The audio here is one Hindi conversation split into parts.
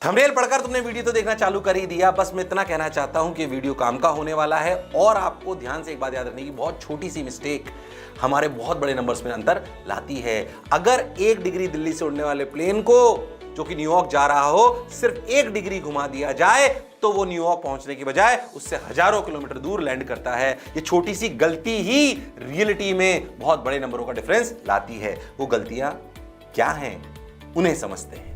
थंबनेल पढ़कर तुमने वीडियो तो देखना चालू कर ही दिया। बस मैं इतना कहना चाहता हूं कि वीडियो काम का होने वाला है और आपको ध्यान से एक बात याद रखनी की बहुत छोटी सी मिस्टेक हमारे बहुत बड़े नंबर्स में अंतर लाती है। अगर 1 डिग्री दिल्ली से उड़ने वाले प्लेन को जो कि न्यूयॉर्क जा रहा हो सिर्फ 1 डिग्री घुमा दिया जाए तो वो न्यूयॉर्क पहुंचने की बजाय उससे हजारों किलोमीटर दूर लैंड करता है। ये छोटी सी गलती ही रियलिटी में बहुत बड़े नंबरों का डिफरेंस लाती है। वो गलतियां क्या हैं उन्हें समझते हैं।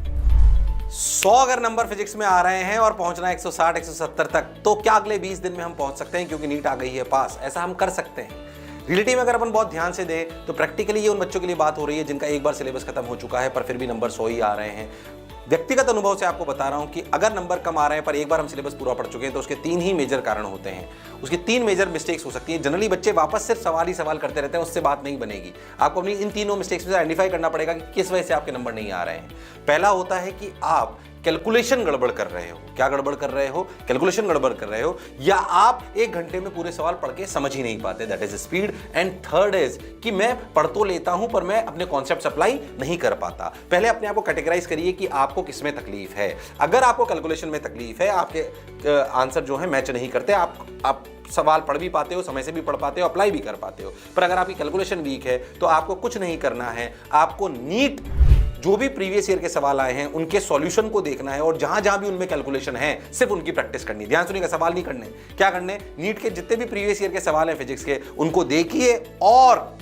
100 अगर नंबर फिजिक्स में आ रहे हैं और पहुंचना 160 170 तक, तो क्या अगले 20 दिन में हम पहुंच सकते हैं क्योंकि नीट आ गई है पास? ऐसा हम कर सकते हैं। रियलिटी में अगर अपन बहुत ध्यान से दें तो प्रैक्टिकली ये उन बच्चों के लिए बात हो रही है जिनका एक बार सिलेबस खत्म हो चुका है पर फिर भी नंबर 100 ही आ रहे हैं। व्यक्तिगत अनुभव से आपको बता रहा हूं कि अगर नंबर कम आ रहे हैं पर एक बार हम सिलेबस पूरा पढ़ चुके हैं तो उसके 3 ही मेजर कारण होते हैं। उसकी 3 मेजर मिस्टेक्स हो सकती है। जनरली बच्चे वापस सिर्फ सवाल ही सवाल करते रहते हैं, उससे बात नहीं बनेगी। आपको अपनी इन तीनों मिस्टेक्स में से आइडेंटिफाई करना पड़ेगा कि किस वजह से आपके नंबर नहीं आ रहे हैं। पहला होता है कि आप कैलकुलेशन गड़बड़ कर रहे हो। क्या गड़बड़ कर रहे हो? कैलकुलेशन गड़बड़ कर रहे हो, या आप 1 घंटे में पूरे सवाल पढ़ के समझ ही नहीं पाते, that is speed. And third is कि मैं पढ़ तो लेता हूं पर मैं अपने कॉन्सेप्ट अप्लाई नहीं कर पाता। पहले अपने आप को कैटेगराइज करिए कि आपको किसमें तकलीफ है। अगर आपको कैलकुलेशन में तकलीफ है, आपके आंसर जो है मैच नहीं करते, आप सवाल पढ़ भी पाते हो, समय से भी पढ़ पाते हो, अप्लाई भी कर पाते हो, पर अगर आपकी कैलकुलेशन वीक है तो आपको कुछ नहीं करना है। आपको नीट जो भी प्रीवियस ईयर के सवाल आए हैं उनके सॉल्यूशन को देखना है और जहां जहां भी उनमें कैलकुलेशन है सिर्फ उनकी प्रैक्टिस करनी है। ध्यान सुनिएगा, सवाल नहीं करने। क्या करने? नीट के जितने भी प्रीवियस ईयर के सवाल हैं फिजिक्स के उनको देखिए और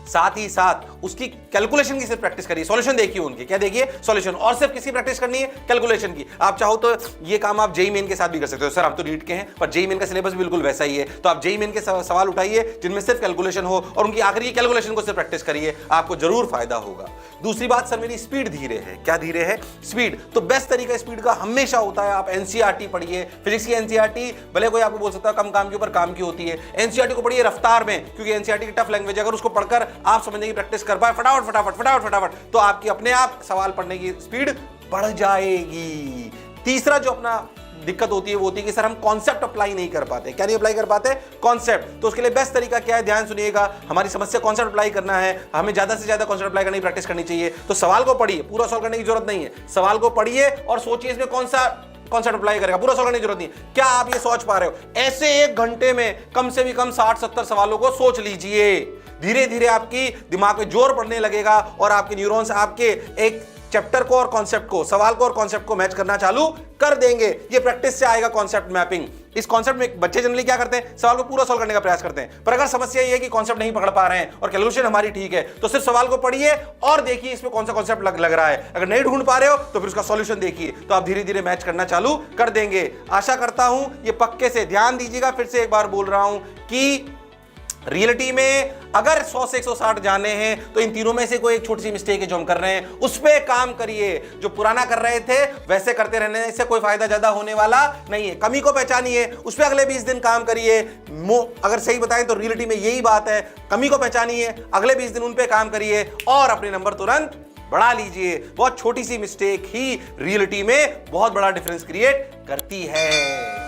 साथ ही साथ उसकी कैलकुलेशन की सिर्फ प्रैक्टिस करिए। सॉल्यूशन देखिए उनके, क्या देखिए? सॉल्यूशन। और सिर्फ किसी प्रैक्टिस करनी है? कैलकुलेशन की। आप चाहो तो ये काम आप जेईई मेन के साथ भी कर सकते हो। सर हम तो नीट के हैं पर जेईई मेन का सिलेबस बिल्कुल वैसा ही है, तो आप जेईई मेन के सवाल उठाइए जिनमें सिर्फ कैलकुलेशन हो और उनकी आखिरी कैलकुलेशन को सिर्फ प्रैक्टिस करिए, आपको जरूर फायदा होगा। दूसरी बात, सर मेरी स्पीड धीरे है। क्या धीरे है? स्पीड। तो बेस्ट तरीका स्पीड का हमेशा होता है आप एनसीईआरटी पढ़िए। फिजिक्स की एनसीईआरटी भले कोई आपको बोल सकता है कम काम के ऊपर काम की होती है, एनसीईआरटी को पढ़िए रफ्तार में, क्योंकि एनसीईआरटी की टफ लैंग्वेज, अगर उसको पढ़कर आप समझने की प्रैक्टिस कर पाए फटाफट फटाफट फटाफट फटाफट तो आपकी अपने आप सवाल पढ़ने की स्पीड बढ़ जाएगी। तीसरा जो अपना दिक्कत होती है वो होती है कि सर हम कॉन्सेप्ट अप्लाई नहीं कर पाते। क्या नहीं अप्लाई कर पाते? कॉन्सेप्ट। तो उसके लिए बेस्ट तरीका क्या है? ध्यान सुनिएगा, हमारी समस्या कॉन्सेप्ट अप्लाई करना है, हमें ज्यादा से ज्यादा कॉन्सेप्ट अप्लाई करने की प्रैक्टिस करनी चाहिए। तो सवाल को पढ़िए, पूरा सॉल्व करने की जरूरत नहीं है। सवाल को पढ़िए और सोचिए इसमें कौन सा कॉन्सेप्ट अप्लाई करेगा, पूरा सॉल्व करने की जरूरत नहीं। क्या आप ये सोच पा रहे हो? ऐसे 1 घंटे में कम से भी कम 60-70 सवालों को सोच लीजिए। धीरे धीरे आपकी दिमाग में जोर पड़ने लगेगा और आपके न्यूरॉन्स आपके एक चैप्टर को और कॉन्सेप्ट को, सवाल को और कॉन्सेप्ट को मैच करना चालू कर देंगे। ये प्रैक्टिस से आएगा कॉन्सेप्ट मैपिंग। इस कॉन्सेप्ट में बच्चे जनरली क्या करते हैं? सवाल को पूरा सॉल्व करने का प्रयास करते हैं, पर अगर समस्या ये है कि कॉन्सेप्ट नहीं पकड़ पा रहे हैं और कैलकुलेशन हमारी ठीक है तो सिर्फ सवाल को पढ़िए और देखिए इसमें कौन सा कॉन्सेप्ट लग रहा है। अगर नहीं ढूंढ पा रहे हो तो फिर उसका सॉल्यूशन देखिए, तो आप धीरे धीरे मैच करना चालू कर देंगे। आशा करता हूं ये पक्के से ध्यान दीजिएगा। फिर से एक बार बोल रहा हूं कि रियलिटी में अगर 100 से 160 जाने हैं तो इन तीनों में से कोई एक छोटी सी मिस्टेक है जो हम कर रहे हैं, उस पे काम करिए। जो पुराना कर रहे थे वैसे करते रहने से कोई फायदा ज्यादा होने वाला नहीं है। कमी को पहचानिए, उस पे अगले 20 दिन काम करिए। अगर सही बताएं तो रियलिटी में यही बात है, कमी को पहचानिए, अगले 20 दिन उन पे काम करिए और अपने नंबर तुरंत बढ़ा लीजिए। बहुत छोटी सी मिस्टेक ही रियलिटी में बहुत बड़ा डिफरेंस क्रिएट करती है।